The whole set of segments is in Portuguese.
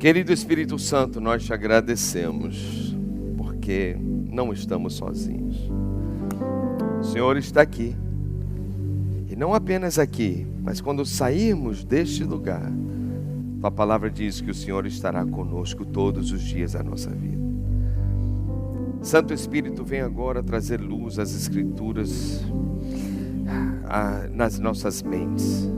Querido Espírito Santo, nós te agradecemos, porque não estamos sozinhos. O Senhor está aqui, e não apenas aqui, mas quando sairmos deste lugar, tua palavra diz que o Senhor estará conosco todos os dias da nossa vida. Santo Espírito, vem agora trazer luz às Escrituras, nas nossas mentes.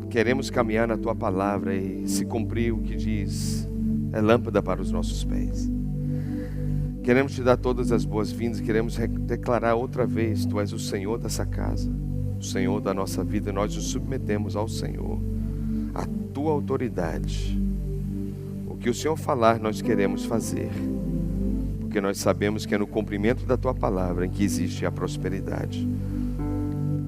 Queremos caminhar na tua palavra e se cumprir o que diz, é lâmpada para os nossos pés. Queremos te dar todas as boas-vindas, queremos declarar outra vez, tu és o Senhor dessa casa, o Senhor da nossa vida, e nós nos submetemos ao Senhor, à tua autoridade. O que o Senhor falar, nós queremos fazer, porque nós sabemos que é no cumprimento da tua palavra em que existe a prosperidade.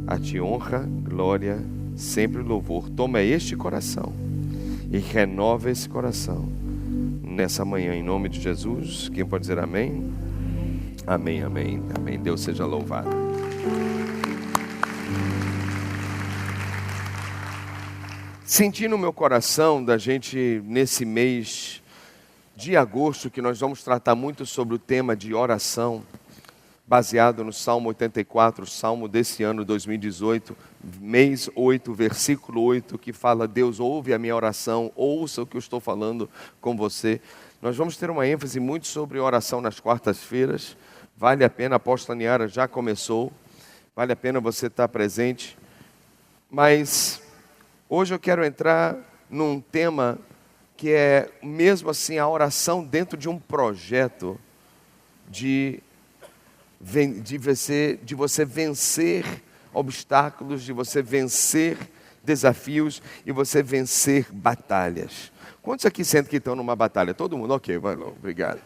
A ti honra, glória, sempre louvor. Toma este coração e renova esse coração nessa manhã, em nome de Jesus. Quem pode dizer amém? Amém, amém, amém. Deus seja louvado. Senti no meu coração da gente, nesse mês de agosto, que nós vamos tratar muito sobre o tema de oração, baseado no Salmo 84, Salmo desse ano 2018, mês 8, versículo 8, que fala: Deus ouve a minha oração, ouça o que eu estou falando com você. Nós vamos ter uma ênfase muito sobre oração nas quartas-feiras. Vale a pena, a apóstola Niara já começou, vale a pena você estar presente. Mas hoje eu quero entrar num tema que é mesmo assim a oração dentro de um projeto de você vencer obstáculos, de você vencer desafios e você vencer batalhas. Quantos aqui sentem que estão numa batalha? Todo mundo? Ok, vai lá, obrigado.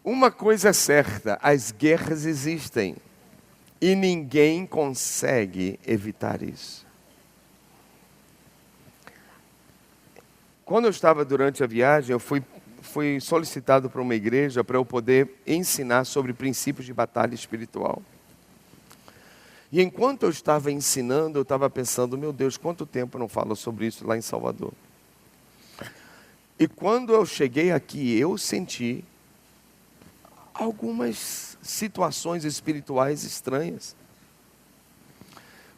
Uma coisa é certa, as guerras existem e ninguém consegue evitar isso. Quando eu estava durante a viagem, eu fui solicitado para uma igreja para eu poder ensinar sobre princípios de batalha espiritual. E enquanto eu estava ensinando, eu estava pensando: meu Deus, quanto tempo eu não falo sobre isso lá em Salvador? E quando eu cheguei aqui, eu senti algumas situações espirituais estranhas.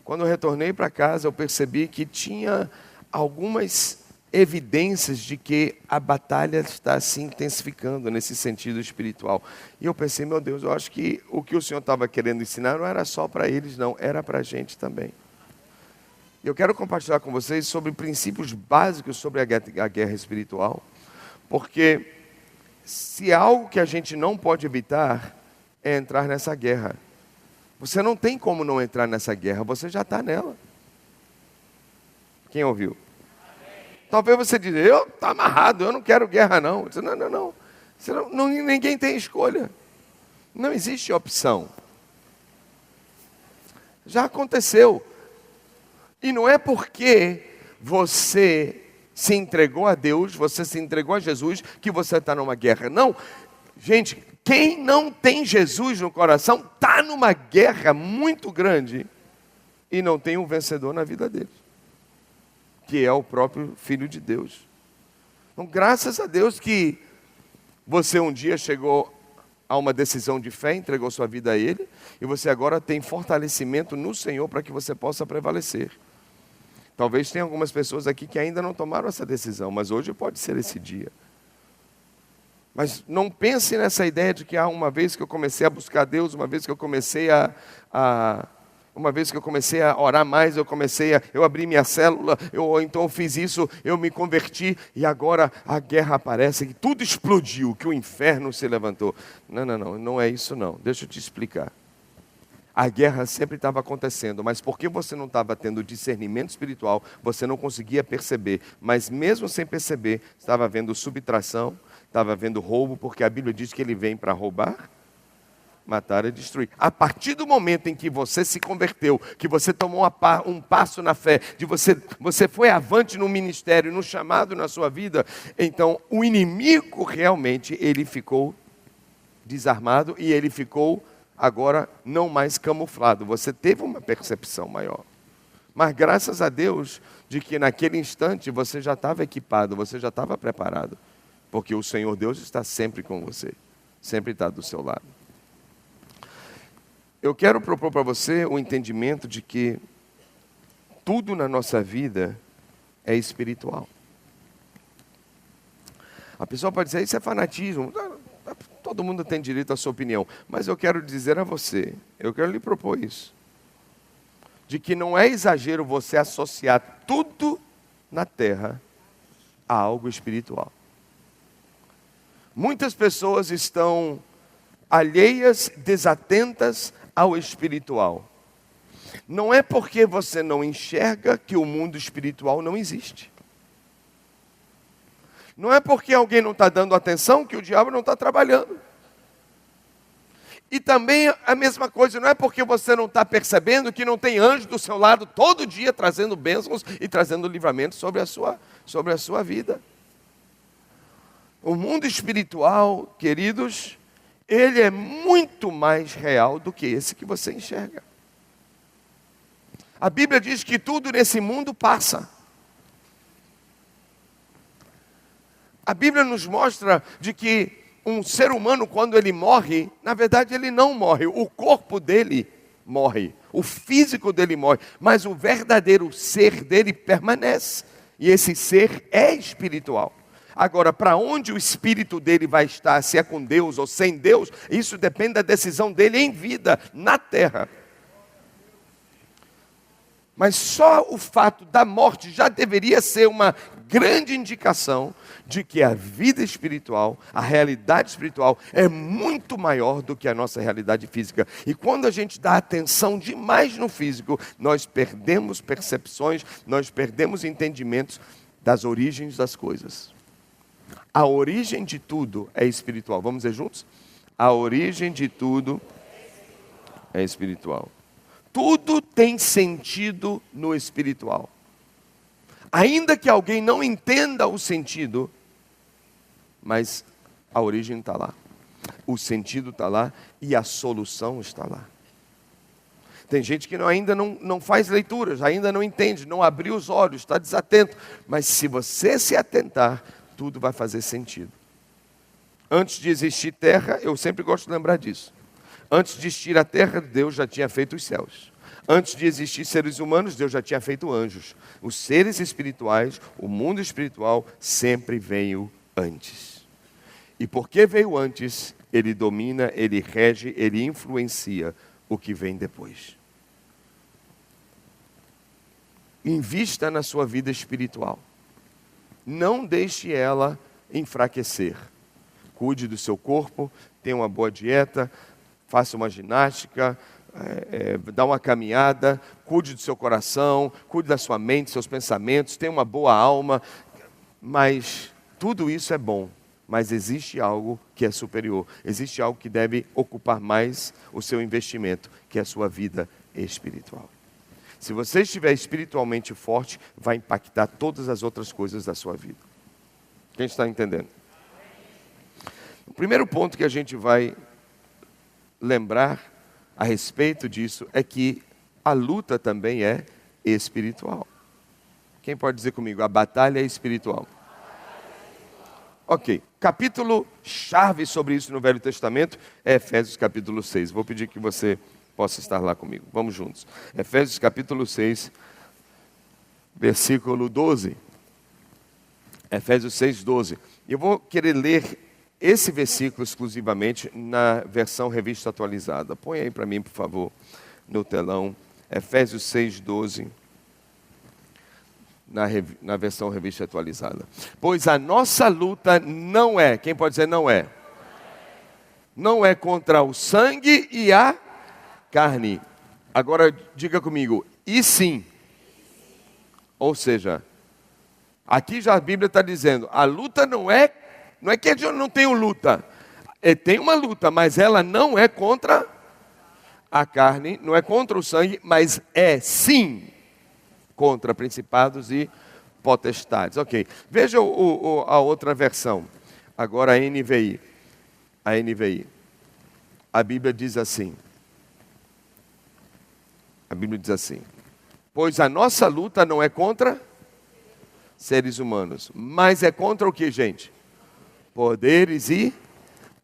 Quando eu retornei para casa, eu percebi que tinha algumas evidências de que a batalha está se intensificando nesse sentido espiritual. E eu pensei: meu Deus, eu acho que o que o Senhor estava querendo ensinar não era só para eles, não, era para a gente também. Eu quero compartilhar com vocês sobre princípios básicos sobre a guerra espiritual, porque se há algo que a gente não pode evitar é entrar nessa guerra. Você não tem como não entrar nessa guerra, você já está nela. Quem ouviu? Talvez você diga: eu estou amarrado, eu não quero guerra não. Disse, não. Ninguém tem escolha. Não existe opção. Já aconteceu. E não é porque você se entregou a Deus, você se entregou a Jesus, que você está numa guerra. Não. Gente, quem não tem Jesus no coração está numa guerra muito grande e não tem um vencedor na vida dele, que é o próprio Filho de Deus. Então, graças a Deus que você um dia chegou a uma decisão de fé, entregou sua vida a Ele, e você agora tem fortalecimento no Senhor para que você possa prevalecer. Talvez tenha algumas pessoas aqui que ainda não tomaram essa decisão, mas hoje pode ser esse dia. Mas não pense nessa ideia de que uma vez que eu comecei a buscar Deus, uma vez que eu comecei Uma vez que eu comecei a orar mais, eu abri minha célula, então eu fiz isso, eu me converti e agora a guerra aparece, que tudo explodiu, que o inferno se levantou. Não é isso não, deixa eu te explicar. A guerra sempre estava acontecendo, mas porque você não estava tendo discernimento espiritual, você não conseguia perceber, mas mesmo sem perceber, estava havendo subtração, estava havendo roubo, porque a Bíblia diz que ele vem para roubar, matar e destruir. A partir do momento em que você se converteu, que você tomou um passo na fé, você foi avante no ministério, no chamado na sua vida, então o inimigo realmente ele ficou desarmado e ele ficou agora não mais camuflado. Você teve uma percepção maior. Mas graças a Deus de que naquele instante você já estava equipado, você já estava preparado. Porque o Senhor Deus está sempre com você, sempre está do seu lado. Eu quero propor para você o entendimento de que tudo na nossa vida é espiritual. A pessoa pode dizer, isso é fanatismo. Todo mundo tem direito à sua opinião. Mas eu quero dizer a você, eu quero lhe propor isso. De que não é exagero você associar tudo na terra a algo espiritual. Muitas pessoas estão alheias, desatentas ao espiritual. Não é porque você não enxerga que o mundo espiritual não existe. Não é porque alguém não está dando atenção que o diabo não está trabalhando. E também a mesma coisa, não é porque você não está percebendo que não tem anjo do seu lado todo dia trazendo bênçãos e trazendo livramento sobre a sua vida. O mundo espiritual, queridos, ele é muito mais real do que esse que você enxerga. A Bíblia diz que tudo nesse mundo passa. A Bíblia nos mostra de que um ser humano, quando ele morre, na verdade ele não morre, o corpo dele morre, o físico dele morre, mas o verdadeiro ser dele permanece. E esse ser é espiritual. Agora, para onde o espírito dele vai estar, se é com Deus ou sem Deus, isso depende da decisão dele em vida, na terra. Mas só o fato da morte já deveria ser uma grande indicação de que a vida espiritual, a realidade espiritual é muito maior do que a nossa realidade física. E quando a gente dá atenção demais no físico, nós perdemos percepções, nós perdemos entendimentos das origens das coisas. A origem de tudo é espiritual. Vamos dizer juntos? A origem de tudo é espiritual. Tudo tem sentido no espiritual. Ainda que alguém não entenda o sentido, mas a origem está lá. O sentido está lá e a solução está lá. Tem gente que ainda não faz leituras, ainda não entende, não abriu os olhos, está desatento. Mas se você se atentar, tudo vai fazer sentido. Antes de existir terra, eu sempre gosto de lembrar disso. Antes de existir a terra, Deus já tinha feito os céus. Antes de existir seres humanos, Deus já tinha feito anjos. Os seres espirituais, o mundo espiritual, sempre veio antes. E porque veio antes, ele domina, ele rege, ele influencia o que vem depois. Invista na sua vida espiritual. Não deixe ela enfraquecer. Cuide do seu corpo, tenha uma boa dieta, faça uma ginástica, dá uma caminhada, cuide do seu coração, cuide da sua mente, seus pensamentos, tenha uma boa alma. Mas tudo isso é bom, mas existe algo que é superior. Existe algo que deve ocupar mais o seu investimento, que é a sua vida espiritual. Se você estiver espiritualmente forte, vai impactar todas as outras coisas da sua vida. Quem está entendendo? O primeiro ponto que a gente vai lembrar a respeito disso é que a luta também é espiritual. Quem pode dizer comigo? A batalha é espiritual. Ok, capítulo chave sobre isso no Velho Testamento é Efésios capítulo 6. Vou pedir que você possa estar lá comigo. Vamos juntos. Efésios capítulo 6, versículo 12. Efésios 6, 12. Eu vou querer ler esse versículo exclusivamente na versão revista atualizada. Põe aí para mim, por favor, no telão. Efésios 6, 12. Na versão revista atualizada. Pois a nossa luta não é, quem pode dizer não é? Não é contra o sangue e a carne. Agora diga comigo, e sim. Ou seja, aqui já a Bíblia está dizendo, a luta não é que eu não tenho luta. Tem uma luta, mas ela não é contra a carne, não é contra o sangue, mas é sim contra principados e potestades. Ok, veja a outra versão. Agora a NVI. A NVI. A Bíblia diz assim. A Bíblia diz assim. Pois a nossa luta não é contra seres humanos, mas é contra o que, gente? Poderes e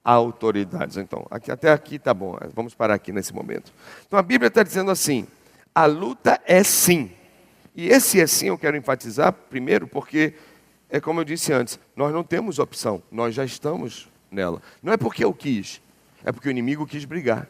autoridades. Então, até aqui tá bom, vamos parar aqui nesse momento. Então a Bíblia está dizendo assim, a luta é sim. E esse é sim eu quero enfatizar primeiro porque, é como eu disse antes, nós não temos opção, nós já estamos nela. Não é porque eu quis, é porque o inimigo quis brigar.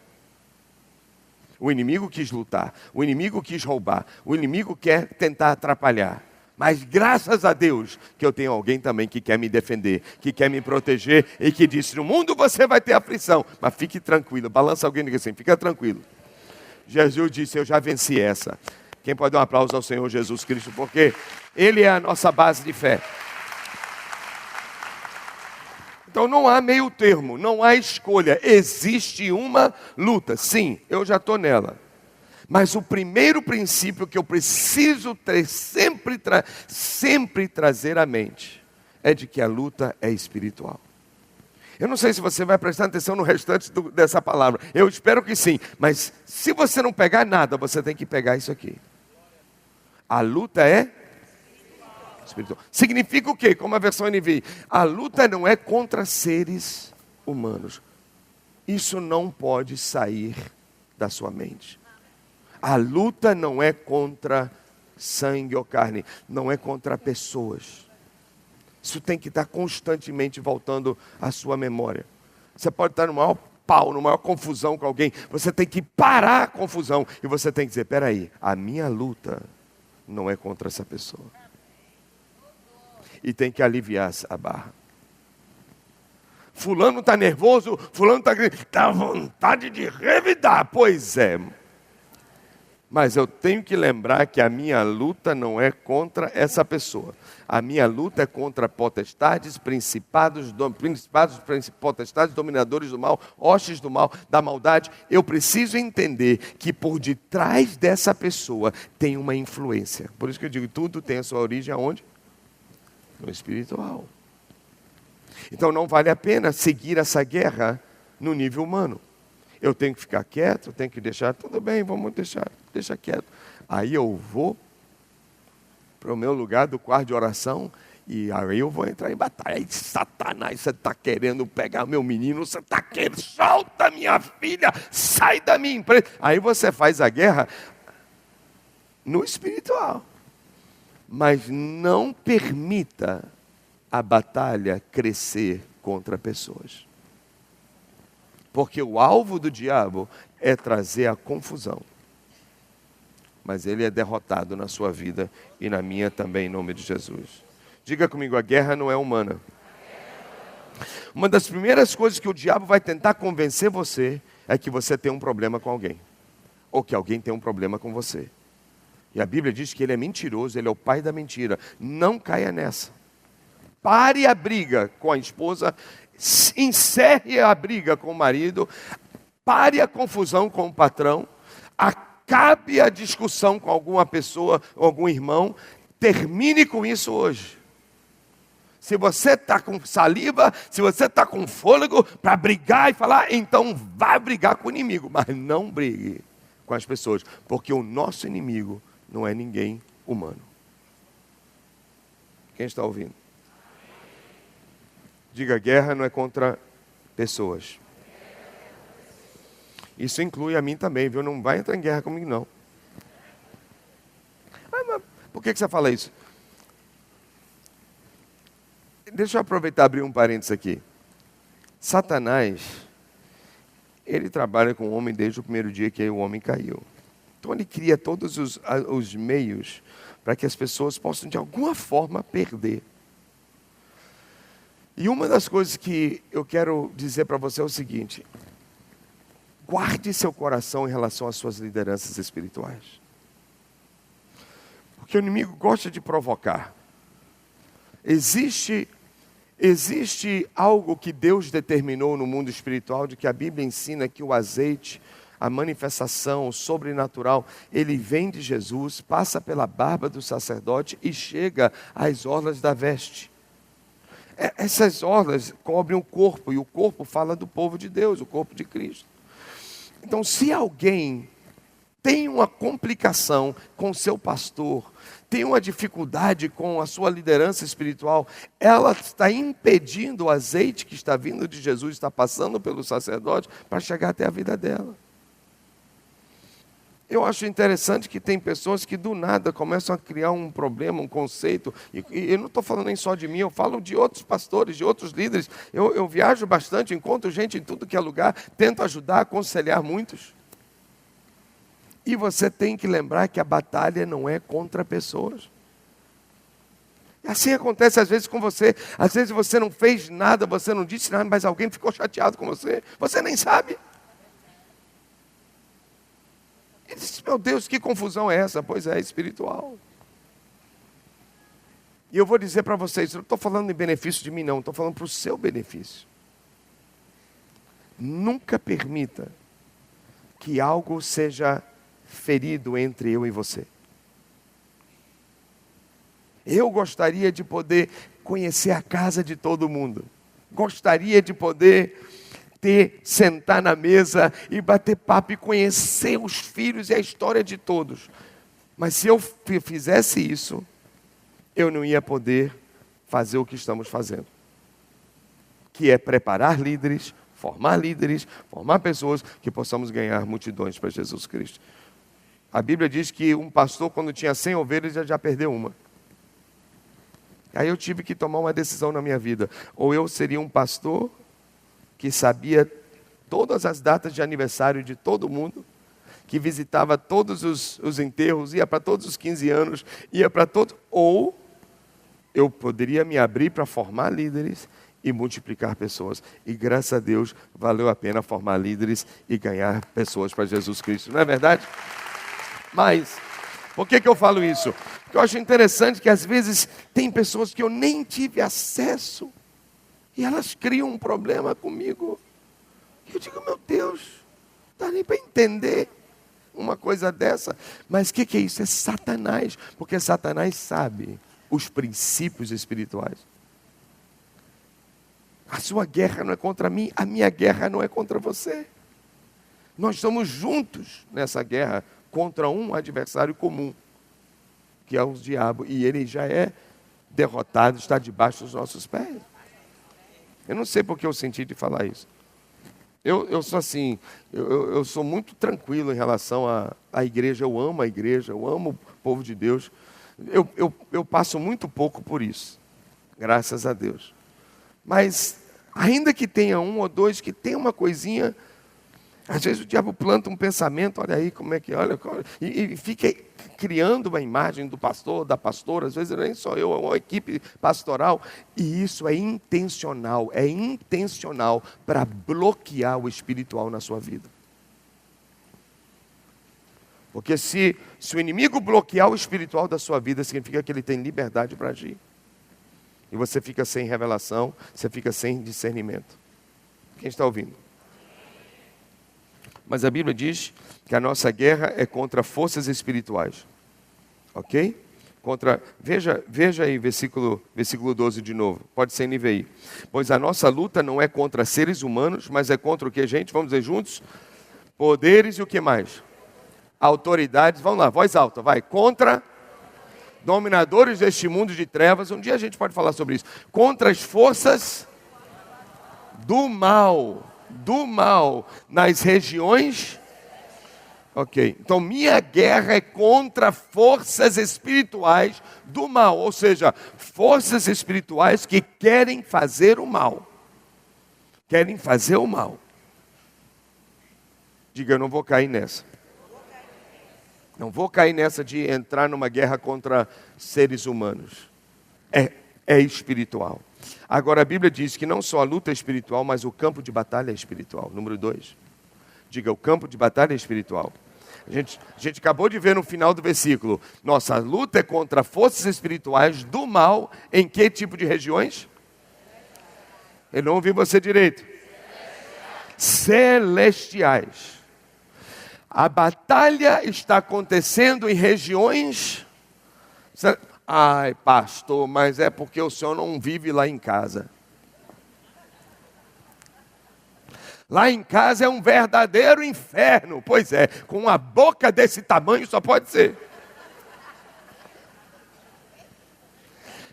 O inimigo quis lutar, o inimigo quis roubar, o inimigo quer tentar atrapalhar. Mas graças a Deus que eu tenho alguém também que quer me defender, que quer me proteger e que disse, no mundo você vai ter aflição, mas fique tranquilo, balança alguém e diga assim, fica tranquilo. Jesus disse, eu já venci essa. Quem pode dar um aplauso ao Senhor Jesus Cristo, porque Ele é a nossa base de fé. Então não há meio termo, não há escolha, existe uma luta. Sim, eu já estou nela. Mas o primeiro princípio que eu preciso sempre trazer à mente é de que a luta é espiritual. Eu não sei se você vai prestar atenção no restante dessa palavra. Eu espero que sim. Mas se você não pegar nada, você tem que pegar isso aqui. A luta é espiritual. Significa o quê? Como a versão NVI. A luta não é contra seres humanos. Isso não pode sair da sua mente. A luta não é contra sangue ou carne. Não é contra pessoas. Isso tem que estar constantemente voltando à sua memória. Você pode estar no maior pau, numa maior confusão com alguém. Você tem que parar a confusão. E você tem que dizer, peraí, a minha luta não é contra essa pessoa. E tem que aliviar a barra. Fulano está nervoso, fulano está gritando, dá vontade de revidar. Pois é. Mas eu tenho que lembrar que a minha luta não é contra essa pessoa. A minha luta é contra potestades, principados, potestades, dominadores do mal, hostes do mal, da maldade. Eu preciso entender que por detrás dessa pessoa tem uma influência. Por isso que eu digo, tudo tem a sua origem aonde? No espiritual. Então não vale a pena seguir essa guerra no nível humano. Eu tenho que ficar quieto, eu tenho que deixar, tudo bem, vamos deixa quieto. Aí eu vou para o meu lugar do quarto de oração e aí eu vou entrar em batalha. Aí, Satanás, você está querendo pegar meu menino, você está querendo, solta minha filha, sai da minha empresa. Aí você faz a guerra no espiritual. Mas não permita a batalha crescer contra pessoas. Porque o alvo do diabo é trazer a confusão. Mas ele é derrotado na sua vida e na minha também, em nome de Jesus. Diga comigo, a guerra não é humana. Uma das primeiras coisas que o diabo vai tentar convencer você é que você tem um problema com alguém. Ou que alguém tem um problema com você. E a Bíblia diz que ele é mentiroso, ele é o pai da mentira. Não caia nessa. Pare a briga com a esposa, encerre a briga com o marido, pare a confusão com o patrão, acabe a discussão com alguma pessoa, algum irmão, termine com isso hoje. Se você está com saliva, se você está com fôlego para brigar e falar, então vá brigar com o inimigo, mas não brigue com as pessoas, porque o nosso inimigo não é ninguém humano. Quem está ouvindo? Diga, guerra não é contra pessoas. Isso inclui a mim também, viu? Não vai entrar em guerra comigo, não. Mas por que você fala isso? Deixa eu aproveitar e abrir um parênteses aqui. Satanás, ele trabalha com o homem desde o primeiro dia que o homem caiu. Então ele cria todos os meios para que as pessoas possam de alguma forma perder. E uma das coisas que eu quero dizer para você é o seguinte: guarde seu coração em relação às suas lideranças espirituais. Porque o inimigo gosta de provocar. Existe algo que Deus determinou no mundo espiritual, de que a Bíblia ensina que o azeite, a manifestação o sobrenatural, ele vem de Jesus, passa pela barba do sacerdote e chega às orlas da veste. Essas orlas cobrem o corpo, e o corpo fala do povo de Deus, o corpo de Cristo. Então, se alguém tem uma complicação com o seu pastor, tem uma dificuldade com a sua liderança espiritual, ela está impedindo o azeite que está vindo de Jesus, está passando pelo sacerdote, para chegar até a vida dela. Eu acho interessante que tem pessoas que do nada começam a criar um problema, um conceito, e eu não estou falando nem só de mim, eu falo de outros pastores, de outros líderes. Eu viajo bastante, encontro gente em tudo que é lugar, tento ajudar, aconselhar muitos. E você tem que lembrar que a batalha não é contra pessoas. Assim acontece às vezes com você. Às vezes você não fez nada, você não disse nada, mas alguém ficou chateado com você. Você nem sabe. Ele disse, meu Deus, que confusão é essa? Pois é, espiritual. E eu vou dizer para vocês, eu não estou falando em benefício de mim não, estou falando para o seu benefício. Nunca permita que algo seja ferido entre eu e você. Eu gostaria de poder conhecer a casa de todo mundo. Gostaria de poder sentar na mesa e bater papo e conhecer os filhos e a história de todos. Mas se eu fizesse isso, eu não ia poder fazer o que estamos fazendo. Que é preparar líderes, formar pessoas que possamos ganhar multidões para Jesus Cristo. A Bíblia diz que um pastor, quando tinha 100 ovelhas, já perdeu uma. Aí eu tive que tomar uma decisão na minha vida. Ou eu seria um pastor que sabia todas as datas de aniversário de todo mundo, que visitava todos os enterros, ia para todos os 15 anos, ia para todos... Ou eu poderia me abrir para formar líderes e multiplicar pessoas. E graças a Deus, valeu a pena formar líderes e ganhar pessoas para Jesus Cristo. Não é verdade? Mas, por que eu falo isso? Porque eu acho interessante que às vezes tem pessoas que eu nem tive acesso e elas criam um problema comigo. E eu digo, meu Deus, não dá nem para entender uma coisa dessa. Mas o que é isso? É Satanás. Porque Satanás sabe os princípios espirituais. A sua guerra não é contra mim, a minha guerra não é contra você. Nós estamos juntos nessa guerra contra um adversário comum, que é o diabo, e ele já é derrotado, está debaixo dos nossos pés. Eu não sei porque eu senti de falar isso. Eu sou assim, eu sou muito tranquilo em relação à igreja, eu amo a igreja, eu amo o povo de Deus. Eu passo muito pouco por isso, graças a Deus. Mas, ainda que tenha um ou dois que tem uma coisinha, às vezes o diabo planta um pensamento, olha aí como é que, olha, e fica criando uma imagem do pastor, da pastora, às vezes nem só eu, é uma equipe pastoral, e isso é intencional para bloquear o espiritual na sua vida. Porque se o inimigo bloquear o espiritual da sua vida, significa que ele tem liberdade para agir. E você fica sem revelação, você fica sem discernimento. Quem está ouvindo? Mas a Bíblia diz que a nossa guerra é contra forças espirituais. Ok? Veja aí, versículo 12 de novo. Pode ser NVI. Pois a nossa luta não é contra seres humanos, mas é contra o que, gente? Vamos dizer juntos? Poderes e o que mais? Autoridades. Vamos lá, voz alta, vai. Contra dominadores deste mundo de trevas. Um dia a gente pode falar sobre isso. Contra as forças do mal nas regiões. Ok, então minha guerra é contra forças espirituais do mal, ou seja, forças espirituais que querem fazer o mal. Querem fazer o mal. Diga, eu não vou cair nessa. Não vou cair nessa de entrar numa guerra contra seres humanos. É espiritual. Agora a Bíblia diz que não só a luta é espiritual, mas o campo de batalha é espiritual. Número 2. Diga, o campo de batalha é espiritual. A gente acabou de ver no final do versículo. Nossa luta é contra forças espirituais do mal. Em que tipo de regiões? Eu não ouvi você direito. Celestiais. A batalha está acontecendo em regiões... Ai, pastor, mas é porque o senhor não vive lá em casa. Lá em casa é um verdadeiro inferno. Pois é, com uma boca desse tamanho só pode ser.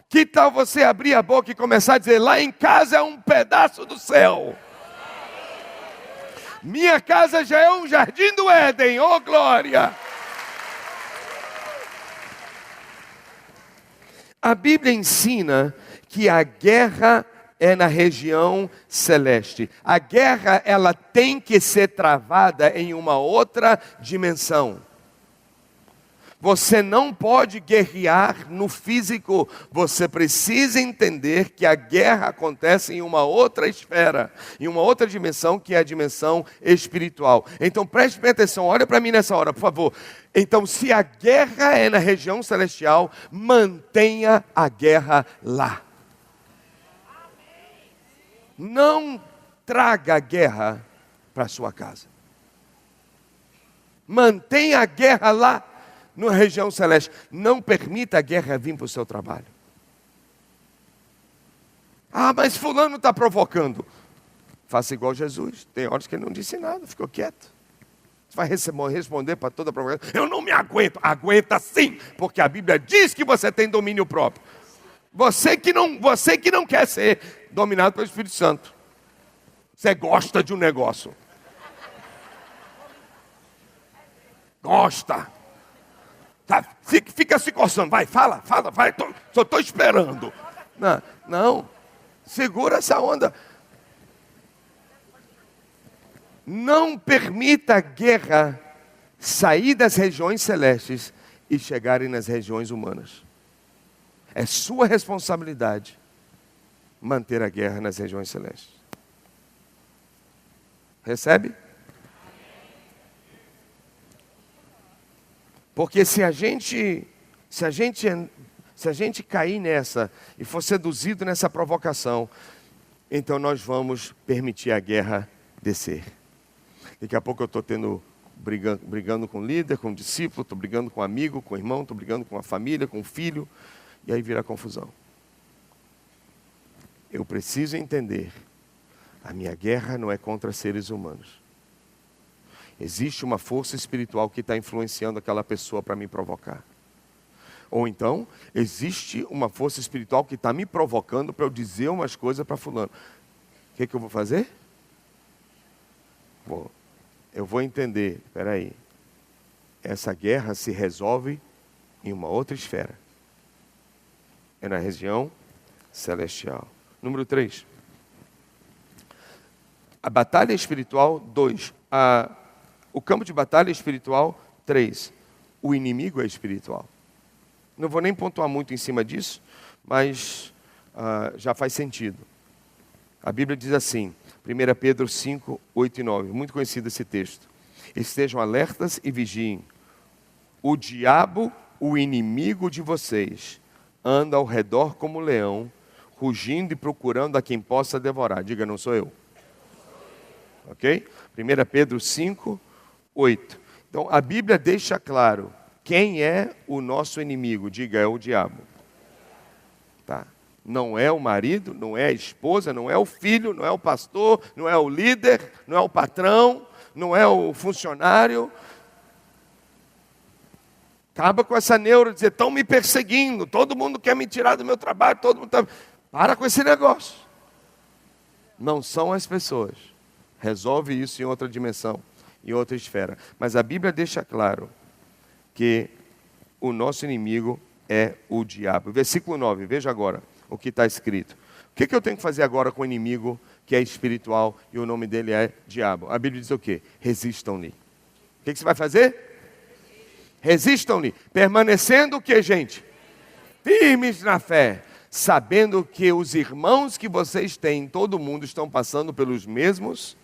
Que tal você abrir a boca e começar a dizer, lá em casa é um pedaço do céu. Minha casa já é um jardim do Éden, oh glória! A Bíblia ensina que a guerra é na região celeste. A guerra, ela tem que ser travada em uma outra dimensão. Você não pode guerrear no físico. Você precisa entender que a guerra acontece em uma outra esfera, em uma outra dimensão, que é a dimensão espiritual. Então preste bem atenção, olha para mim nessa hora, por favor. Então, se a guerra é na região celestial, mantenha a guerra lá. Não traga a guerra para a sua casa. Mantenha a guerra lá. Na região celeste, não permita a guerra vir para o seu trabalho. Ah, mas fulano está provocando. Faça igual Jesus. Tem horas que ele não disse nada, ficou quieto. Você vai responder para toda provocação. Eu não me aguento. Aguenta sim, porque a Bíblia diz que você tem domínio próprio. Você que não quer ser dominado pelo Espírito Santo. Você gosta de um negócio. Gosta. Tá, fica se coçando, vai, fala, vai, só estou esperando. Não, segura essa onda. Não permita a guerra sair das regiões celestes e chegarem nas regiões humanas. É sua responsabilidade manter a guerra nas regiões celestes. Recebe? Porque se a gente cair nessa e for seduzido nessa provocação, então nós vamos permitir a guerra descer. Daqui a pouco eu estou brigando com o líder, com o discípulo, estou brigando com o amigo, com o irmão, estou brigando com a família, com o filho, e aí vira confusão. Eu preciso entender, a minha guerra não é contra seres humanos. Existe uma força espiritual que está influenciando aquela pessoa para me provocar. Ou então, existe uma força espiritual que está me provocando para eu dizer umas coisas para fulano. O que eu vou fazer? Eu vou entender, espera aí, essa guerra se resolve em uma outra esfera. É na região celestial. Número 3. A batalha espiritual, 2. O campo de batalha espiritual, 3. O inimigo é espiritual. Não vou nem pontuar muito em cima disso, mas já faz sentido. A Bíblia diz assim, 1 Pedro 5, 8 e 9, muito conhecido esse texto. Estejam alertas e vigiem. O diabo, o inimigo de vocês, anda ao redor como leão, rugindo e procurando a quem possa devorar. Diga, não sou eu. Ok? 1 Pedro 5, 8. Então, a Bíblia deixa claro quem é o nosso inimigo. Diga, é o diabo. Tá. Não é o marido, não é a esposa, não é o filho, não é o pastor, não é o líder, não é o patrão, não é o funcionário. Acaba com essa neura de dizer, estão me perseguindo, todo mundo quer me tirar do meu trabalho, todo mundo está... Para com esse negócio. Não são as pessoas. Resolve isso em outra dimensão, em outra esfera. Mas a Bíblia deixa claro que o nosso inimigo é o diabo. Versículo 9, veja agora o que está escrito. O que eu tenho que fazer agora com o inimigo que é espiritual e o nome dele é diabo? A Bíblia diz o quê? Resistam-lhe. O que você vai fazer? Resistam-lhe. Permanecendo o que, gente? Firmes na fé. Sabendo que os irmãos que vocês têm em todo o mundo estão passando pelos mesmos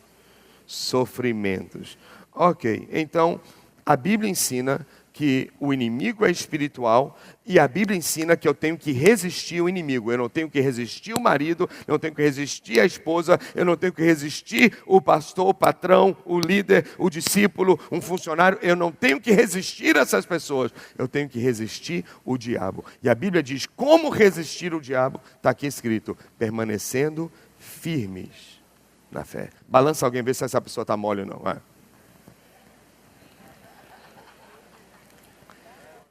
sofrimentos. Ok, então a Bíblia ensina que o inimigo é espiritual e a Bíblia ensina que eu tenho que resistir o inimigo. Eu não tenho que resistir o marido, eu não tenho que resistir a esposa, eu não tenho que resistir o pastor, o patrão, o líder, o discípulo, um funcionário. Eu não tenho que resistir essas pessoas. Eu tenho que resistir o diabo. E a Bíblia diz como resistir o diabo. Está aqui escrito, permanecendo firmes na fé. Balança alguém, vê se essa pessoa está mole ou não. Vai.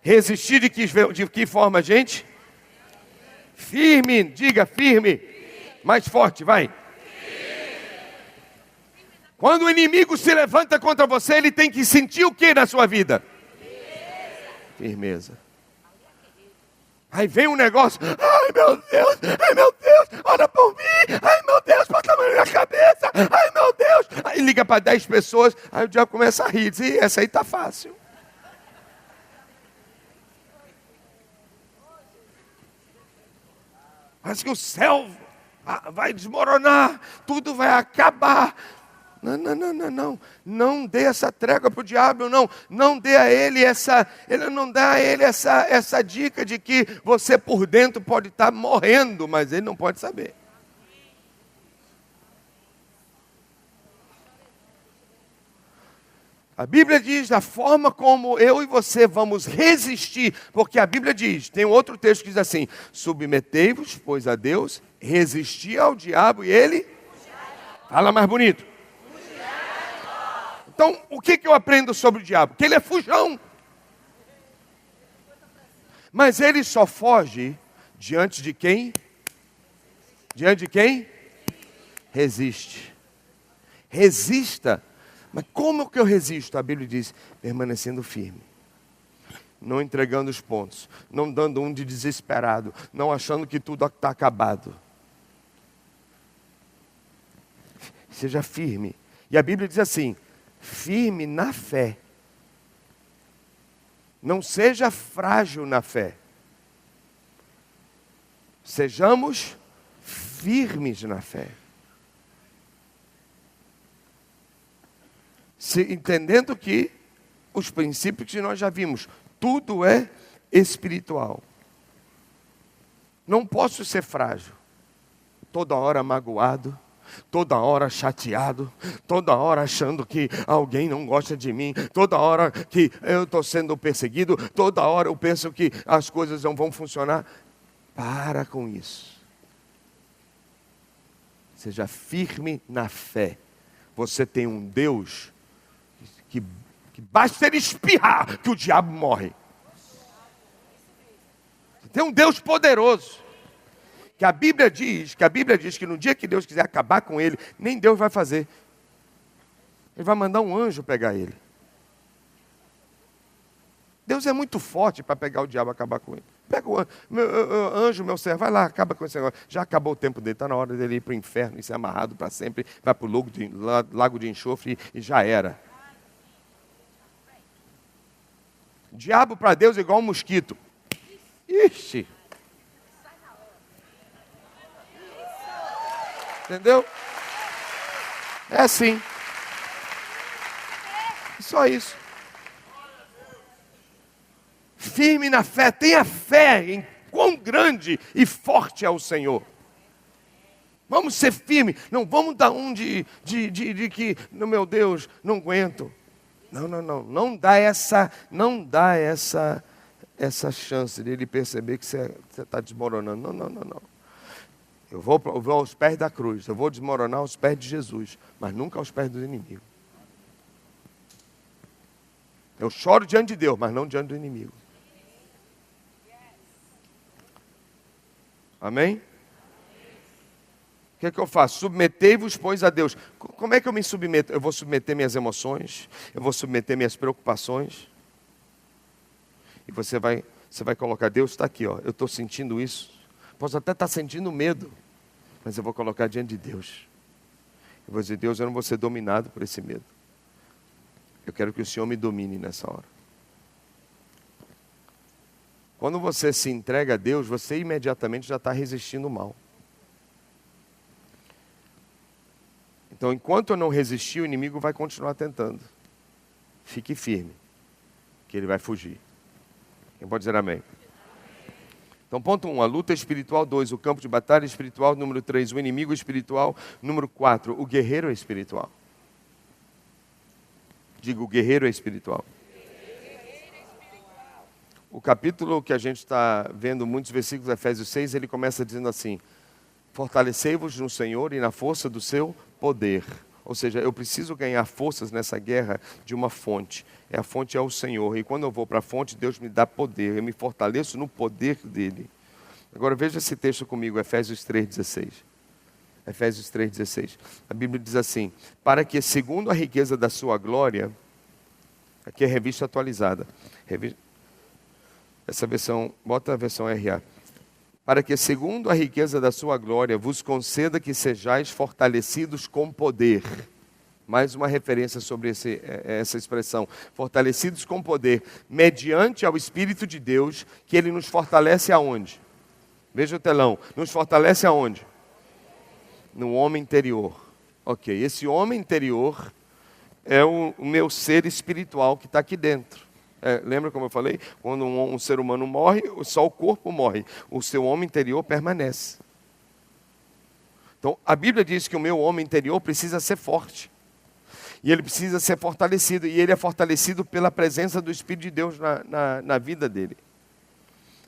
Resistir de que forma, gente? Firme, diga firme. Mais forte, vai. Quando o inimigo se levanta contra você, ele tem que sentir o que na sua vida? Firmeza. Aí vem um negócio, ai meu Deus, ora por mim, ai meu Deus, bota a mão na minha cabeça, ai meu Deus. Aí liga para 10 pessoas, aí o diabo começa a rir, diz, essa aí tá fácil. Parece que o céu vai desmoronar, tudo vai acabar. Não. Não dê essa trégua para o diabo, não dê a ele ele não dá a ele essa dica de que você por dentro pode estar morrendo, mas ele não pode saber. A Bíblia diz da forma como eu e você vamos resistir, porque a Bíblia diz, tem um outro texto que diz assim, submetei-vos, pois a Deus, resisti ao diabo e ele... Fala mais bonito. Então, o que eu aprendo sobre o diabo? Que ele é fujão. Mas ele só foge diante de quem? Diante de quem? Resiste. Resista. Mas como que eu resisto? A Bíblia diz, permanecendo firme. Não entregando os pontos. Não dando um de desesperado. Não achando que tudo está acabado. Seja firme. E a Bíblia diz assim, firme na fé. Não seja frágil na fé. Sejamos firmes na fé. Entendendo que os princípios que nós já vimos, tudo é espiritual. Não posso ser frágil. Toda hora magoado. Toda hora chateado, toda hora achando que alguém não gosta de mim, toda hora que eu estou sendo perseguido, toda hora eu penso que as coisas não vão funcionar. Para com isso. Seja firme na fé. Você tem um Deus que basta ele espirrar que o diabo morre. Você tem um Deus poderoso. Que a Bíblia diz que no dia que Deus quiser acabar com ele, nem Deus vai fazer. Ele vai mandar um anjo pegar ele. Deus é muito forte para pegar o diabo e acabar com ele. Pega o anjo, meu servo, vai lá, acaba com esse negócio. Já acabou o tempo dele, está na hora dele ir para o inferno e ser amarrado para sempre. Vai para o lago de enxofre e já era. Diabo para Deus é igual um mosquito. Ixi! Entendeu? É assim. Só isso. Firme na fé. Tenha fé em quão grande e forte é o Senhor. Vamos ser firmes. Não vamos dar um de que, meu Deus, não aguento. Não. Não dá essa chance de ele perceber que você está desmoronando. Não. Eu vou aos pés da cruz, eu vou desmoronar aos pés de Jesus, mas nunca aos pés do inimigo. Eu choro diante de Deus, mas não diante do inimigo. Amém? O que eu faço? Submetei-vos, pois, a Deus. Como é que eu me submeto? Eu vou submeter minhas emoções, eu vou submeter minhas preocupações. E você vai colocar, Deus está aqui, ó, eu estou sentindo isso. Posso até estar sentindo medo, mas eu vou colocar diante de Deus. Eu vou dizer, Deus, eu não vou ser dominado por esse medo. Eu quero que o Senhor me domine nessa hora. Quando você se entrega a Deus, você imediatamente já está resistindo o mal. Então, enquanto eu não resistir, o inimigo vai continuar tentando. Fique firme, que ele vai fugir. Quem pode dizer amém? Então, ponto 1, a luta espiritual. 2, o campo de batalha espiritual. Número 3, o inimigo espiritual. Número 4, o guerreiro espiritual. Diga, o guerreiro espiritual. O capítulo que a gente está vendo, muitos versículos de Efésios 6, ele começa dizendo assim, Fortalecei-vos no Senhor e na força do seu poder. Ou seja, eu preciso ganhar forças nessa guerra de uma fonte. A fonte é o Senhor. E quando eu vou para a fonte, Deus me dá poder. Eu me fortaleço no poder dEle. Agora veja esse texto comigo, Efésios 3,16. Efésios 3,16. A Bíblia diz assim: para que segundo a riqueza da sua glória, aqui é a revista atualizada. Essa versão, bota a versão RA. Para que segundo a riqueza da sua glória vos conceda que sejais fortalecidos com poder. Mais uma referência sobre essa expressão. Fortalecidos com poder, mediante ao Espírito de Deus, que Ele nos fortalece aonde? Veja o telão. Nos fortalece aonde? No homem interior. Ok, esse homem interior é o meu ser espiritual que está aqui dentro. Lembra como eu falei? Quando um ser humano morre, só o corpo morre. O seu homem interior permanece. Então, a Bíblia diz que o meu homem interior precisa ser forte. E ele precisa ser fortalecido. E ele é fortalecido pela presença do Espírito de Deus na vida dele.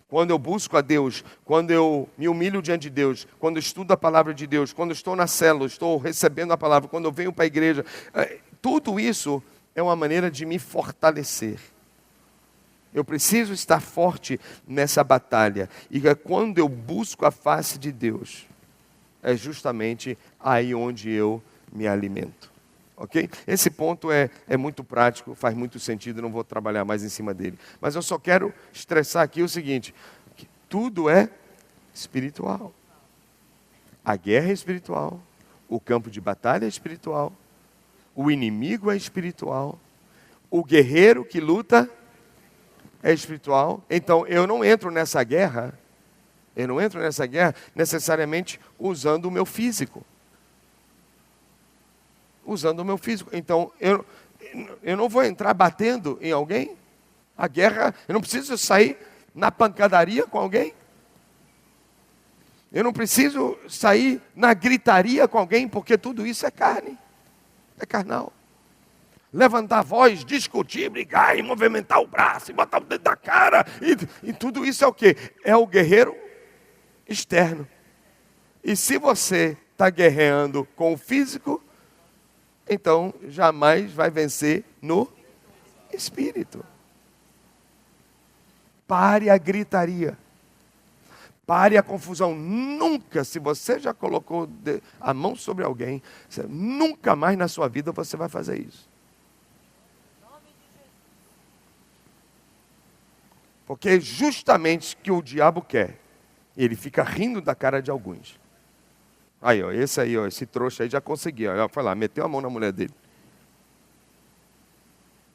Quando eu busco a Deus, quando eu me humilho diante de Deus, quando eu estudo a palavra de Deus, quando eu estou na célula, estou recebendo a palavra, quando eu venho para a igreja, tudo isso é uma maneira de me fortalecer. Eu preciso estar forte nessa batalha. E quando eu busco a face de Deus, é justamente aí onde eu me alimento. Ok? Esse ponto é muito prático, faz muito sentido, não vou trabalhar mais em cima dele. Mas eu só quero estressar aqui o seguinte, que tudo é espiritual. A guerra é espiritual, o campo de batalha é espiritual, o inimigo é espiritual, o guerreiro que luta é espiritual. Então eu não entro nessa guerra necessariamente usando o meu físico. Então, eu não vou entrar batendo em alguém. A guerra, eu não preciso sair na pancadaria com alguém. Eu não preciso sair na gritaria com alguém, porque tudo isso é carne. É carnal. Levantar a voz, discutir, brigar, e movimentar o braço, e botar o dedo na cara. E tudo isso é o quê? É o guerreiro externo. E se você está guerreando com o físico, então jamais vai vencer no espírito. Pare a gritaria. Pare a confusão. Nunca, se você já colocou a mão sobre alguém, nunca mais na sua vida você vai fazer isso. Porque é justamente o que o diabo quer. Ele fica rindo da cara de alguns. Aí, ó, esse trouxa aí já conseguiu. Foi lá, meteu a mão na mulher dele.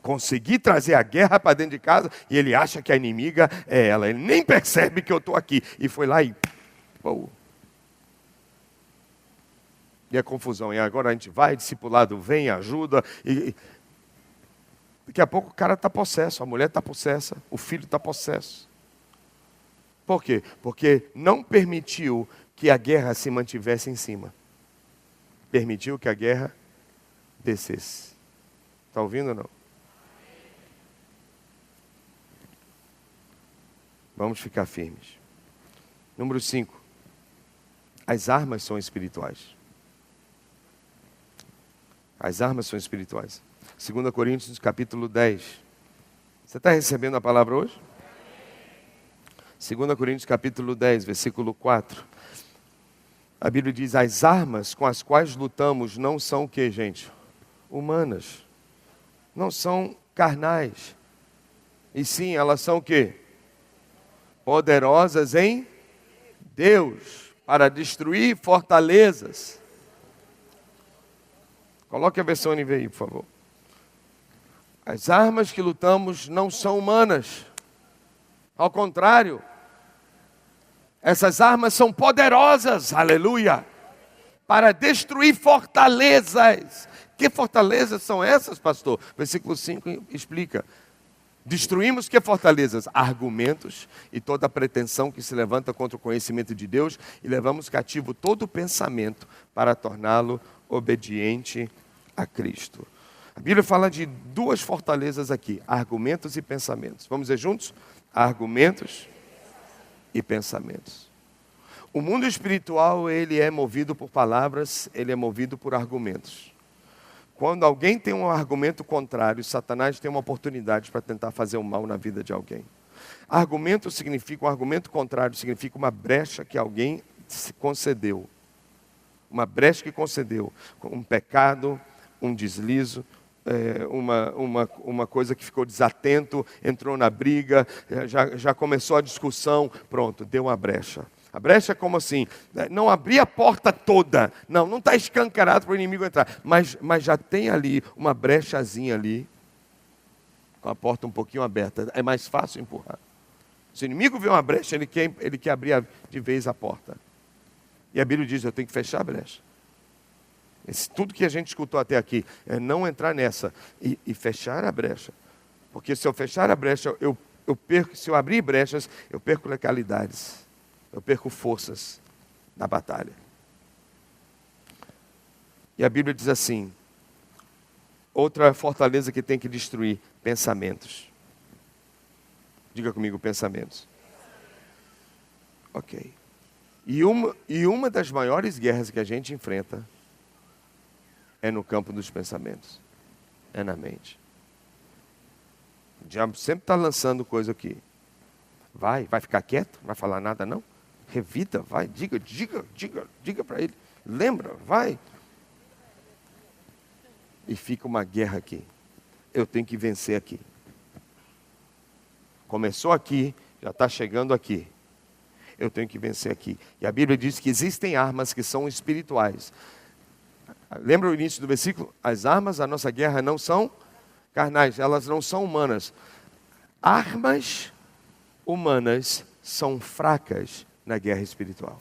Consegui trazer a guerra para dentro de casa e ele acha que a inimiga é ela. Ele nem percebe que eu estou aqui. E foi lá e... Pô. E a confusão. E agora a gente vai, discipulado vem, ajuda. E daqui a pouco o cara está possesso, a mulher está possessa, o filho está possesso. Por quê? Porque não permitiu que a guerra se mantivesse em cima. Permitiu que a guerra descesse. Está ouvindo ou não? Vamos ficar firmes. Número 5. As armas são espirituais. As armas são espirituais. 2 Coríntios capítulo 10. Você está recebendo a palavra hoje? 2 Coríntios capítulo 10, versículo 4. A Bíblia diz, as armas com as quais lutamos não são o que, gente? Humanas. Não são carnais. E sim, elas são o quê? Poderosas em Deus, para destruir fortalezas. Coloque a versão NVI, por favor. As armas que lutamos não são humanas. Ao contrário, essas armas são poderosas, aleluia, para destruir fortalezas. Que fortalezas são essas, pastor? Versículo 5 explica. Destruímos que fortalezas? Argumentos e toda pretensão que se levanta contra o conhecimento de Deus e levamos cativo todo pensamento para torná-lo obediente a Cristo. A Bíblia fala de duas fortalezas aqui, argumentos e pensamentos. Vamos ver juntos? Argumentos e pensamentos. O mundo espiritual, ele é movido por palavras, ele é movido por argumentos. Quando alguém tem um argumento contrário, Satanás tem uma oportunidade para tentar fazer o mal na vida de alguém. Um argumento contrário significa uma brecha que alguém se concedeu. Uma brecha que concedeu. Um pecado, um deslizo, uma coisa que ficou desatento, entrou na briga, já começou a discussão, pronto, deu uma brecha. A brecha é como assim, não abrir a porta toda, não está escancarado para o inimigo entrar, mas já tem ali uma brechazinha ali, com a porta um pouquinho aberta, é mais fácil empurrar. Se o inimigo vê uma brecha, ele quer abrir de vez a porta. E a Bíblia diz, eu tenho que fechar a brecha. Tudo que a gente escutou até aqui é não entrar nessa e fechar a brecha. Porque se eu fechar a brecha, eu perco, se eu abrir brechas, eu perco legalidades. Eu perco forças na batalha. E a Bíblia diz assim, outra fortaleza que tem que destruir, pensamentos. Diga comigo, pensamentos. Ok. E uma das maiores guerras que a gente enfrenta é no campo dos pensamentos. É na mente. O diabo sempre está lançando coisa aqui. Vai ficar quieto? Não vai falar nada não? Revida, vai, diga para ele. Lembra, vai. E fica uma guerra aqui. Eu tenho que vencer aqui. Começou aqui, já está chegando aqui. Eu tenho que vencer aqui. E a Bíblia diz que existem armas que são espirituais. Lembra o início do versículo? As armas da nossa guerra não são carnais, elas não são humanas. Armas humanas são fracas na guerra espiritual.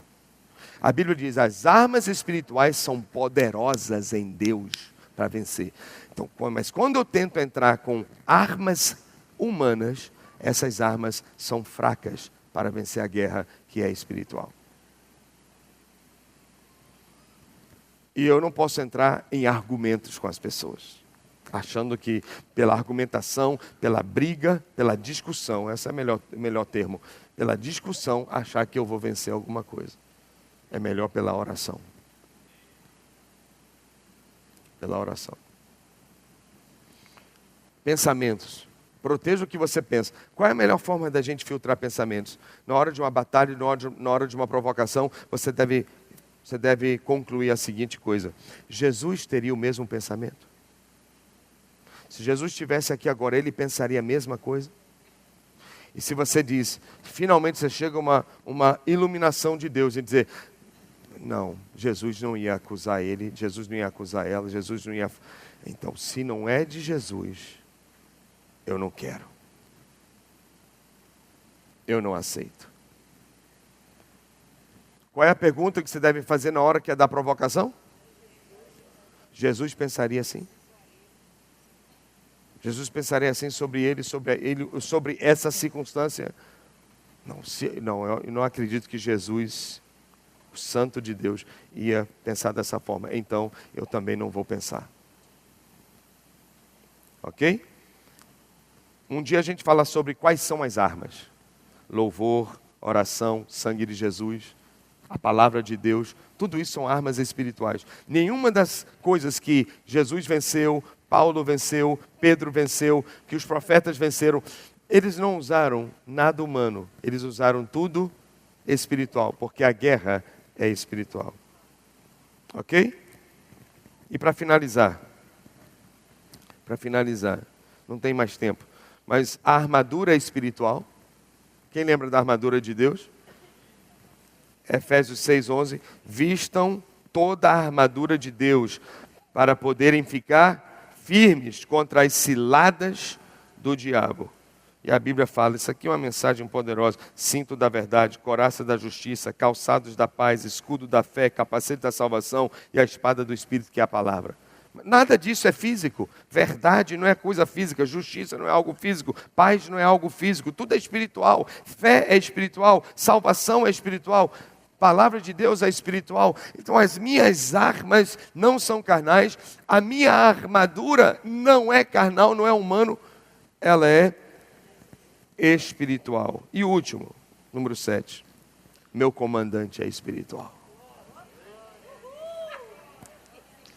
A Bíblia diz, as armas espirituais são poderosas em Deus para vencer. Então, mas quando eu tento entrar com armas humanas, essas armas são fracas para vencer a guerra que é espiritual. E eu não posso entrar em argumentos com as pessoas, achando que pela argumentação, pela briga, pela discussão, esse é o melhor termo, pela discussão, achar que eu vou vencer alguma coisa. É melhor pela oração. Pela oração. Pensamentos. Proteja o que você pensa. Qual é a melhor forma da gente filtrar pensamentos? Na hora de uma batalha, na hora de uma provocação, você deve concluir a seguinte coisa. Jesus teria o mesmo pensamento? Se Jesus estivesse aqui agora, ele pensaria a mesma coisa? E se você diz, finalmente você chega a uma iluminação de Deus e dizer, não, Jesus não ia acusar ele, Jesus não ia acusar ela, Jesus não ia... Então, se não é de Jesus, eu não quero. Eu não aceito. Qual é a pergunta que você deve fazer na hora que é da provocação? Jesus pensaria assim? Jesus pensaria assim sobre ele, sobre essa circunstância? Não, eu não acredito que Jesus, o Santo de Deus, ia pensar dessa forma. Então, eu também não vou pensar. Ok? Um dia a gente fala sobre quais são as armas. Louvor, oração, sangue de Jesus, a palavra de Deus. Tudo isso são armas espirituais. Nenhuma das coisas que Jesus venceu, Paulo venceu, Pedro venceu, que os profetas venceram, eles não usaram nada humano. Eles usaram tudo espiritual, porque a guerra é espiritual. Ok? E para finalizar, não tem mais tempo, mas a armadura espiritual, quem lembra da armadura de Deus? Efésios 6:11, vistam toda a armadura de Deus para poderem ficar firmes contra as ciladas do diabo. E a Bíblia fala, isso aqui é uma mensagem poderosa, cinto da verdade, couraça da justiça, calçados da paz, escudo da fé, capacete da salvação e a espada do Espírito, que é a palavra. Nada disso é físico. Verdade não é coisa física, justiça não é algo físico, paz não é algo físico, tudo é espiritual, fé é espiritual, salvação é espiritual, palavra de Deus é espiritual. Então as minhas armas não são carnais, a minha armadura não é carnal, não é humano, ela é espiritual. E o último, número 7, meu comandante é espiritual.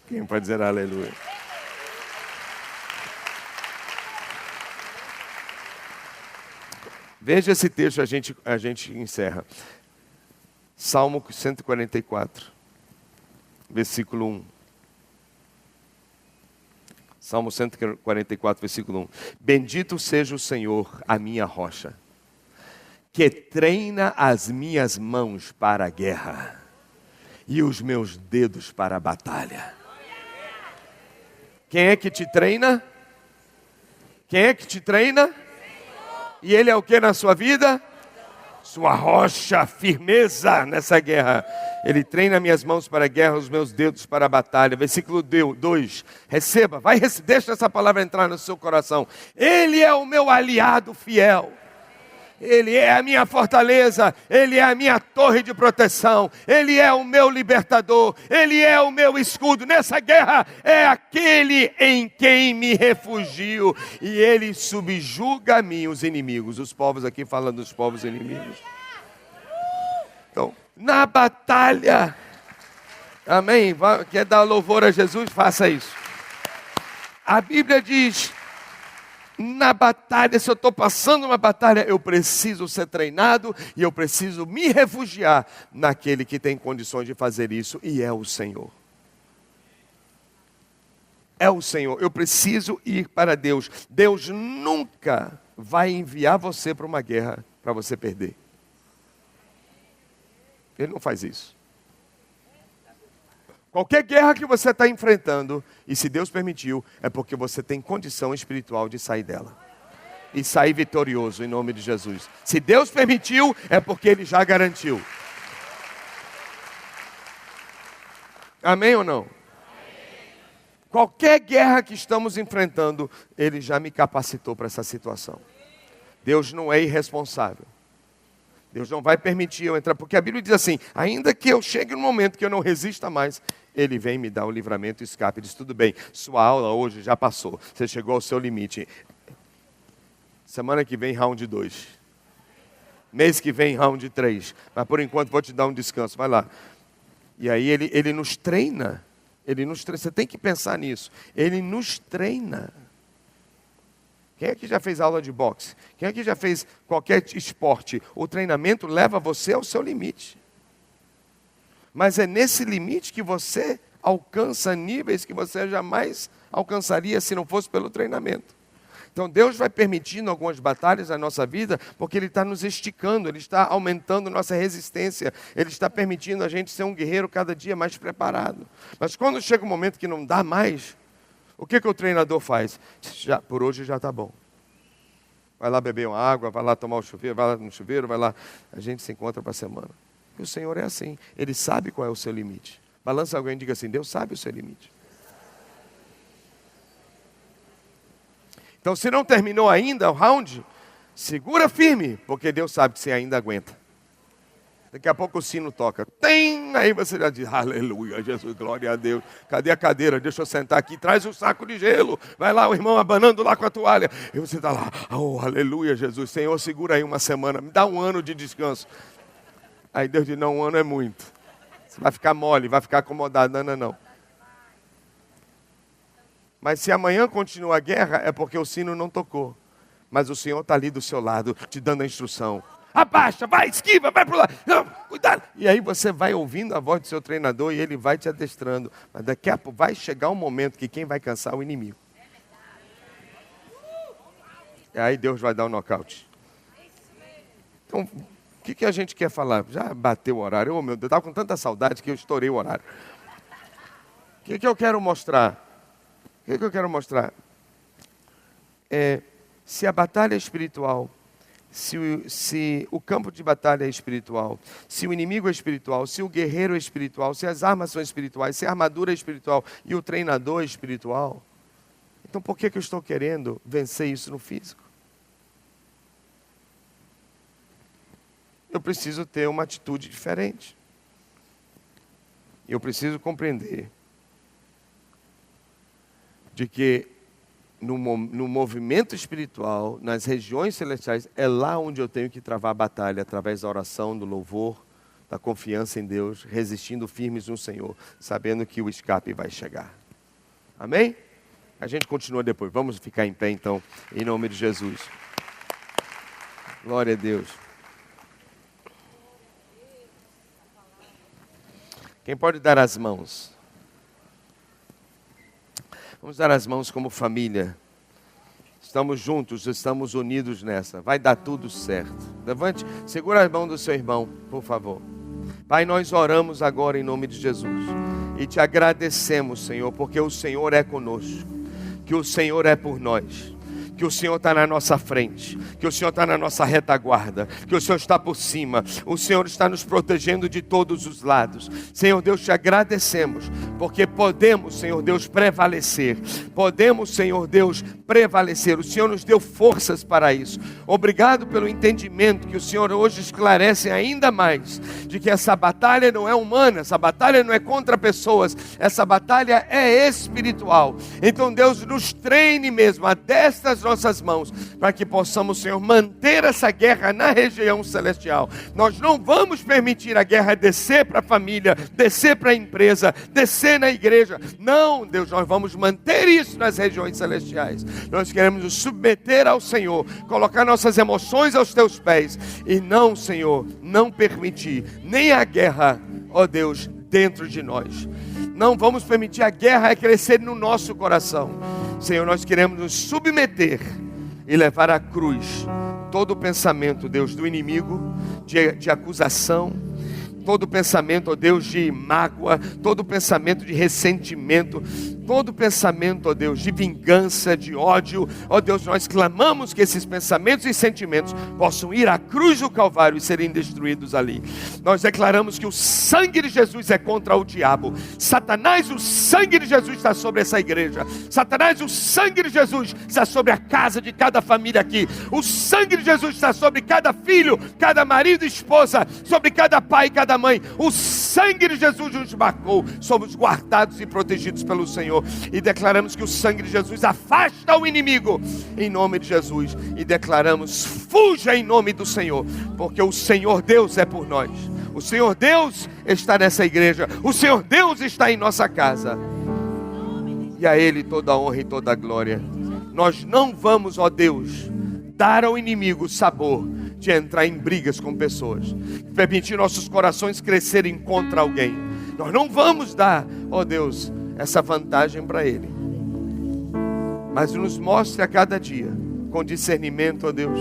Quem pode dizer aleluia? Veja esse texto, a gente encerra. Salmo 144, versículo 1. Salmo 144, versículo 1. Bendito seja o Senhor, a minha rocha, que treina as minhas mãos para a guerra e os meus dedos para a batalha. Quem é que te treina? Quem é que te treina? E Ele é o que na sua vida? Sua rocha, firmeza nessa guerra. Ele treina minhas mãos para a guerra, os meus dedos para a batalha. Versículo 2. Receba, deixa essa palavra entrar no seu coração. Ele é o meu aliado fiel. Ele é a minha fortaleza, Ele é a minha torre de proteção, Ele é o meu libertador, Ele é o meu escudo. Nessa guerra é aquele em quem me refugio, e Ele subjuga a mim os inimigos. Os povos aqui falando dos povos inimigos. Então, na batalha, amém? Quer dar louvor a Jesus? Faça isso. A Bíblia diz: na batalha, se eu estou passando uma batalha, eu preciso ser treinado e eu preciso me refugiar naquele que tem condições de fazer isso, e é o Senhor. É o Senhor. Eu preciso ir para Deus. Deus nunca vai enviar você para uma guerra para você perder. Ele não faz isso. Qualquer guerra que você está enfrentando, e se Deus permitiu, é porque você tem condição espiritual de sair dela. E sair vitorioso em nome de Jesus. Se Deus permitiu, é porque Ele já garantiu. Amém ou não? Amém. Qualquer guerra que estamos enfrentando, Ele já me capacitou para essa situação. Deus não é irresponsável. Deus não vai permitir eu entrar, porque a Bíblia diz assim: ainda que eu chegue no momento que eu não resista mais, Ele vem me dar o livramento e escape. Ele diz: tudo bem, sua aula hoje já passou, você chegou ao seu limite. Semana que vem, round 2. Mês que vem, round 3. Mas por enquanto vou te dar um descanso, vai lá. E aí ele nos treina. Você tem que pensar nisso. Ele nos treina. Quem é que já fez aula de boxe? Quem é que já fez qualquer esporte? O treinamento leva você ao seu limite. Mas é nesse limite que você alcança níveis que você jamais alcançaria se não fosse pelo treinamento. Então Deus vai permitindo algumas batalhas na nossa vida, porque Ele está nos esticando, Ele está aumentando nossa resistência, Ele está permitindo a gente ser um guerreiro cada dia mais preparado. Mas quando chega um momento que não dá mais, o que o treinador faz? Por hoje já está bom. Vai lá beber uma água, vai lá tomar o chuveiro, vai lá no chuveiro, vai lá. A gente se encontra para a semana. E o Senhor é assim. Ele sabe qual é o seu limite. Balança alguém e diga assim: Deus sabe o seu limite. Então, se não terminou ainda o round, segura firme, porque Deus sabe que você ainda aguenta. Daqui a pouco o sino toca. Tem! Aí você já diz: aleluia, Jesus, glória a Deus. Cadê a cadeira? Deixa eu sentar aqui. Traz um saco de gelo. Vai lá, o irmão abanando lá com a toalha. E você está lá: oh, aleluia, Jesus. Senhor, segura aí uma semana. Me dá um ano de descanso. Aí Deus diz: não, um ano é muito. Você vai ficar mole, vai ficar acomodado. Não. Mas se amanhã continua a guerra, é porque o sino não tocou. Mas o Senhor está ali do seu lado, te dando a instrução. Abaixa, vai, esquiva, vai para lá. Não, cuidado. E aí você vai ouvindo a voz do seu treinador e ele vai te adestrando. Mas daqui a pouco vai chegar um momento que quem vai cansar é o inimigo. E aí Deus vai dar o nocaute. Então, o que a gente quer falar? Já bateu o horário. Oh, meu Deus, eu estava com tanta saudade que eu estourei o horário. O que eu quero mostrar? O que eu quero mostrar? Se a batalha é espiritual, se o campo de batalha é espiritual, se o inimigo é espiritual, se o guerreiro é espiritual, se as armas são espirituais, se a armadura é espiritual e o treinador é espiritual, então por que eu estou querendo vencer isso no físico? Eu preciso ter uma atitude diferente. Eu preciso compreender de que no movimento espiritual, nas regiões celestiais, é lá onde eu tenho que travar a batalha, através da oração, do louvor, da confiança em Deus, resistindo firmes no Senhor, sabendo que o escape vai chegar. Amém? A gente continua depois. Vamos ficar em pé então, em nome de Jesus. Glória a Deus. Quem pode dar as mãos? Vamos dar as mãos como família. Estamos juntos, estamos unidos nessa. Vai dar tudo certo. Levante, segura a mão do seu irmão, por favor. Pai, nós oramos agora em nome de Jesus. E te agradecemos, Senhor, porque o Senhor é conosco. Que o Senhor é por nós. Que o Senhor está na nossa frente, que o Senhor está na nossa retaguarda, que o Senhor está por cima, o Senhor está nos protegendo de todos os lados. Senhor Deus, te agradecemos, porque podemos, Senhor Deus, prevalecer. Podemos, Senhor Deus, prevalecer. O Senhor nos deu forças para isso. Obrigado pelo entendimento que o Senhor hoje esclarece ainda mais, de que essa batalha não é humana, essa batalha não é contra pessoas, essa batalha é espiritual. Então Deus, nos treine mesmo, adestra as nossas mãos, para que possamos, Senhor, manter essa guerra na região celestial. Nós não vamos permitir a guerra descer para a família, descer para a empresa, descer na igreja. Não, Deus, nós vamos manter isso nas regiões celestiais. Nós queremos nos submeter ao Senhor, colocar nossas emoções aos teus pés, e não, Senhor, não permitir nem a guerra, ó Deus, dentro de nós. Não vamos permitir a guerra crescer no nosso coração. Senhor, nós queremos nos submeter e levar à cruz todo o pensamento, Deus, do inimigo, de acusação, todo pensamento, ó Deus, de mágoa, todo pensamento de ressentimento, todo pensamento, ó Deus, de vingança, de ódio. Ó Deus, nós clamamos que esses pensamentos e sentimentos possam ir à cruz do Calvário e serem destruídos ali. Nós declaramos que o sangue de Jesus é contra o diabo. Satanás, o sangue de Jesus está sobre essa igreja. Satanás, o sangue de Jesus está sobre a casa de cada família aqui. O sangue de Jesus está sobre cada filho, cada marido e esposa, sobre cada pai e cada mãe. O sangue de Jesus nos marcou. Somos guardados e protegidos pelo Senhor. E declaramos que o sangue de Jesus afasta o inimigo em nome de Jesus. E declaramos: fuja em nome do Senhor, porque o Senhor Deus é por nós. O Senhor Deus está nessa igreja. O Senhor Deus está em nossa casa. E a Ele toda a honra e toda a glória. Nós não vamos, ó Deus, dar ao inimigo o sabor de entrar em brigas com pessoas, permitir nossos corações crescerem contra alguém. Nós não vamos dar, ó Deus, essa vantagem para ele. Mas nos mostre a cada dia, com discernimento, ó Deus,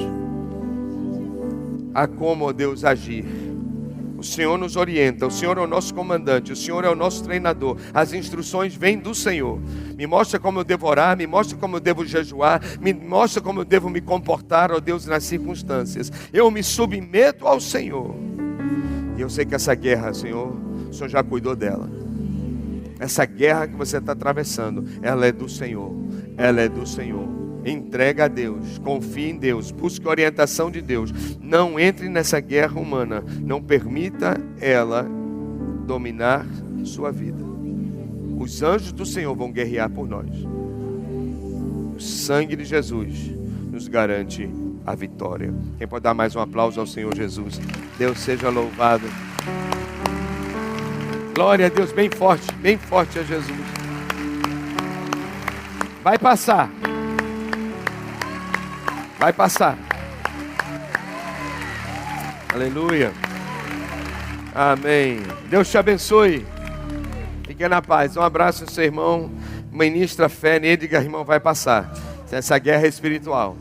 a como, ó Deus, agir. O Senhor nos orienta, o Senhor é o nosso comandante, o Senhor é o nosso treinador. As instruções vêm do Senhor. Me mostra como eu devo orar, me mostra como eu devo jejuar, me mostra como eu devo me comportar, ó Deus, nas circunstâncias. Eu me submeto ao Senhor. E eu sei que essa guerra, Senhor, o Senhor já cuidou dela. Essa guerra que você está atravessando, ela é do Senhor. Ela é do Senhor. Entrega a Deus, confie em Deus, busque a orientação de Deus. Não entre nessa guerra humana. Não permita ela dominar sua vida. Os anjos do Senhor vão guerrear por nós. O sangue de Jesus nos garante a vitória. Quem pode dar mais um aplauso ao Senhor Jesus? Deus seja louvado. Glória a Deus, bem forte a Jesus. Vai passar. Vai passar. Aleluia. Amém. Deus te abençoe. Fique na paz. Um abraço ao seu irmão. Ministra fé nele, diga: irmão, vai passar. Essa guerra é espiritual.